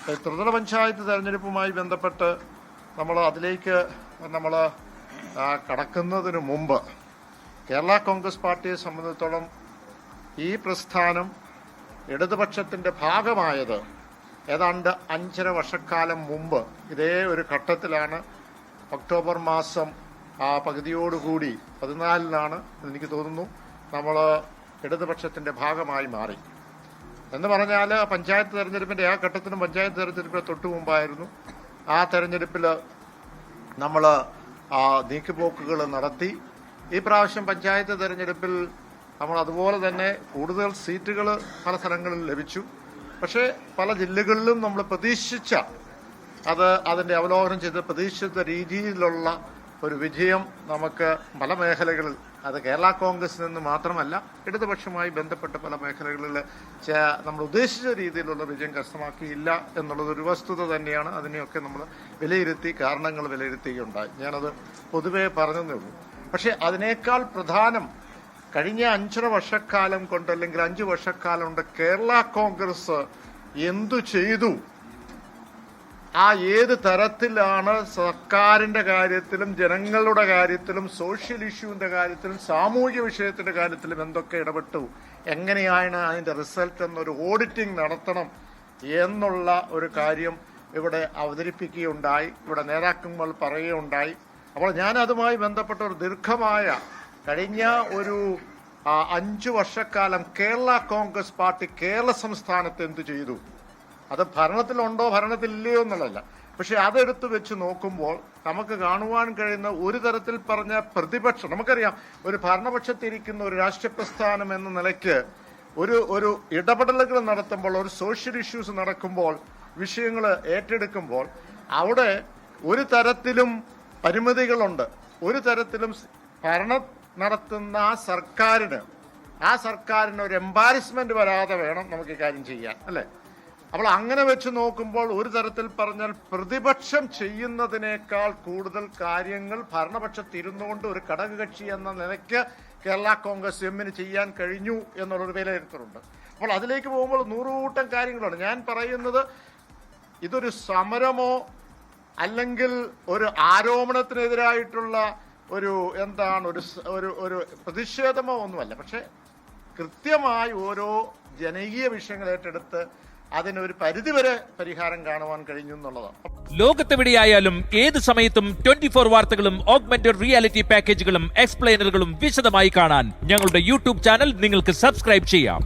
ത്രിതല പഞ്ചായത്ത് തെരഞ്ഞെടുപ്പുമായി ബന്ധപ്പെട്ട് അതിലേക്ക് കടക്കുന്നതിന് മുമ്പ് കേരള കോൺഗ്രസ് പാർട്ടിയെ സംബന്ധിച്ചിടത്തോളം ഈ പ്രസ്ഥാനം ഇടതുപക്ഷത്തിൻ്റെ ഭാഗമായത് ഏതാണ്ട് 5.5 വർഷക്കാലം മുമ്പ് ഇതേ ഒരു ഘട്ടത്തിലാണ്. ഒക്ടോബർ മാസം പകുതിയോടുകൂടി 14-നാണ് എനിക്ക് തോന്നുന്നു നമ്മൾ ഇടതുപക്ഷത്തിൻ്റെ ഭാഗമായി മാറി. എന്ന് പറഞ്ഞാൽ പഞ്ചായത്ത് തെരഞ്ഞെടുപ്പിൻ്റെ ആ ഘട്ടത്തിനും പഞ്ചായത്ത് തെരഞ്ഞെടുപ്പിന് തൊട്ടു മുമ്പായിരുന്നു. ആ തെരഞ്ഞെടുപ്പിൽ നമ്മൾ നീക്കുപോക്കുകൾ നടത്തി. ഈ പ്രാവശ്യം പഞ്ചായത്ത് തെരഞ്ഞെടുപ്പിൽ നമ്മൾ അതുപോലെ തന്നെ കൂടുതൽ സീറ്റുകൾ പല സ്ഥലങ്ങളിൽ ലഭിച്ചു. പക്ഷേ പല ജില്ലകളിലും നമ്മൾ അതിൻ്റെ അവലോകനം ചെയ്ത് പ്രതീക്ഷിച്ച രീതിയിലുള്ള ഒരു വിജയം നമുക്ക് പല മേഖലകളിൽ, അത് കേരള കോൺഗ്രസിൽ നിന്ന് മാത്രമല്ല ഇടതുപക്ഷവുമായി ബന്ധപ്പെട്ട പല മേഖലകളിൽ നമ്മൾ ഉദ്ദേശിച്ച രീതിയിലുള്ള വിജയം കരസ്ഥമാക്കിയില്ല എന്നുള്ളതൊരു വസ്തുത തന്നെയാണ്. അതിനെയൊക്കെ നമ്മൾ വിലയിരുത്തി, കാരണങ്ങൾ വിലയിരുത്തുകയുണ്ടായി. ഞാനത് പൊതുവെ പറഞ്ഞതേ ഉള്ളൂ. പക്ഷേ അതിനേക്കാൾ പ്രധാനം കഴിഞ്ഞ 5.5 വർഷക്കാലം കൊണ്ട് അല്ലെങ്കിൽ 5 വർഷക്കാലം കൊണ്ട് കേരള കോൺഗ്രസ് എന്തു ചെയ്തു, ഏത് തരത്തിലാണ് സർക്കാരിന്റെ കാര്യത്തിലും ജനങ്ങളുടെ കാര്യത്തിലും സോഷ്യൽ ഇഷ്യൂവിന്റെ കാര്യത്തിലും സാമൂഹിക വിഷയത്തിന്റെ കാര്യത്തിലും എന്തൊക്കെ ഇടപെട്ടു, എങ്ങനെയാണ് അതിന്റെ റിസൾട്ട് എന്നൊരു ഓഡിറ്റിംഗ് നടത്തണം എന്നുള്ള ഒരു കാര്യം ഇവിടെ അവതരിപ്പിക്കുകയുണ്ടായി, ഇവിടെ നേതാക്കന്മാർ പറയുകയുണ്ടായി. അപ്പോൾ ഞാൻ അതുമായി ബന്ധപ്പെട്ട ഒരു ദീർഘമായ കഴിഞ്ഞ ഒരു 5 വർഷക്കാലം കേരള കോൺഗ്രസ് പാർട്ടി കേരള സംസ്ഥാനത്ത് എന്ത് ചെയ്തു, അത് ഭരണത്തിലുണ്ടോ ഭരണത്തിലില്ലയോ എന്നുള്ളതല്ല, പക്ഷെ അതെടുത്ത് വെച്ച് നോക്കുമ്പോൾ നമുക്ക് കാണുവാൻ കഴിയുന്ന ഒരു തരത്തിൽ പറഞ്ഞ പ്രതിപക്ഷം, നമുക്കറിയാം ഒരു ഭരണപക്ഷത്തിരിക്കുന്ന ഒരു രാഷ്ട്രീയ പ്രസ്ഥാനം എന്ന നിലയ്ക്ക് ഒരു ഇടപെടലുകൾ നടത്തുമ്പോൾ, ഒരു സോഷ്യൽ ഇഷ്യൂസ് നടക്കുമ്പോൾ, വിഷയങ്ങൾ ഏറ്റെടുക്കുമ്പോൾ അവിടെ ഒരു തരത്തിലും പരിമിതികളുണ്ട്. ഒരു തരത്തിലും ഭരണം നടത്തുന്ന ആ സർക്കാരിന് ഒരു എംബാരസ്മെന്റ് വരാതെ വേണം നമുക്ക് ഈ കാര്യം ചെയ്യാൻ, അല്ലേ? അപ്പോൾ അങ്ങനെ വെച്ച് നോക്കുമ്പോൾ ഒരു തരത്തിൽ പറഞ്ഞാൽ പ്രതിപക്ഷം ചെയ്യുന്നതിനേക്കാൾ കൂടുതൽ കാര്യങ്ങൾ ഭരണപക്ഷത്തിരുന്നുകൊണ്ട് ഒരു ഘടകകക്ഷി എന്ന നിലയ്ക്ക് കേരള കോൺഗ്രസ് എമ്മിന് ചെയ്യാൻ കഴിഞ്ഞു എന്നുള്ളൊരു വിലയിരുത്തലുണ്ട്. അപ്പോൾ അതിലേക്ക് പോകുമ്പോൾ 100 കൂട്ടം കാര്യങ്ങളാണ്. ഞാൻ പറയുന്നത് ഇതൊരു സമരമോ അല്ലെങ്കിൽ ഒരു ആരോപണത്തിനെതിരായിട്ടുള്ള ഒരു പ്രതിഷേധമോ ഒന്നുമല്ല. പക്ഷെ കൃത്യമായി ഓരോ ജനകീയ വിഷയങ്ങൾ ഏറ്റെടുത്ത് അതിനൊരു പരിധിവരെ പരിഹാരം കാണുവാൻ കഴിഞ്ഞു എന്നുള്ളതാണ്. ലോകത്തെവിടെയായാലും ഏത് സമയത്തും 24 വാർത്തകളും ഓഗ്മെന്റഡ് റിയാലിറ്റി പാക്കേജുകളും എക്സ്പ്ലെയിനറുകളും വിശദമായി കാണാൻ ഞങ്ങളുടെ യൂട്യൂബ് ചാനൽ നിങ്ങൾക്ക് സബ്സ്ക്രൈബ് ചെയ്യാം.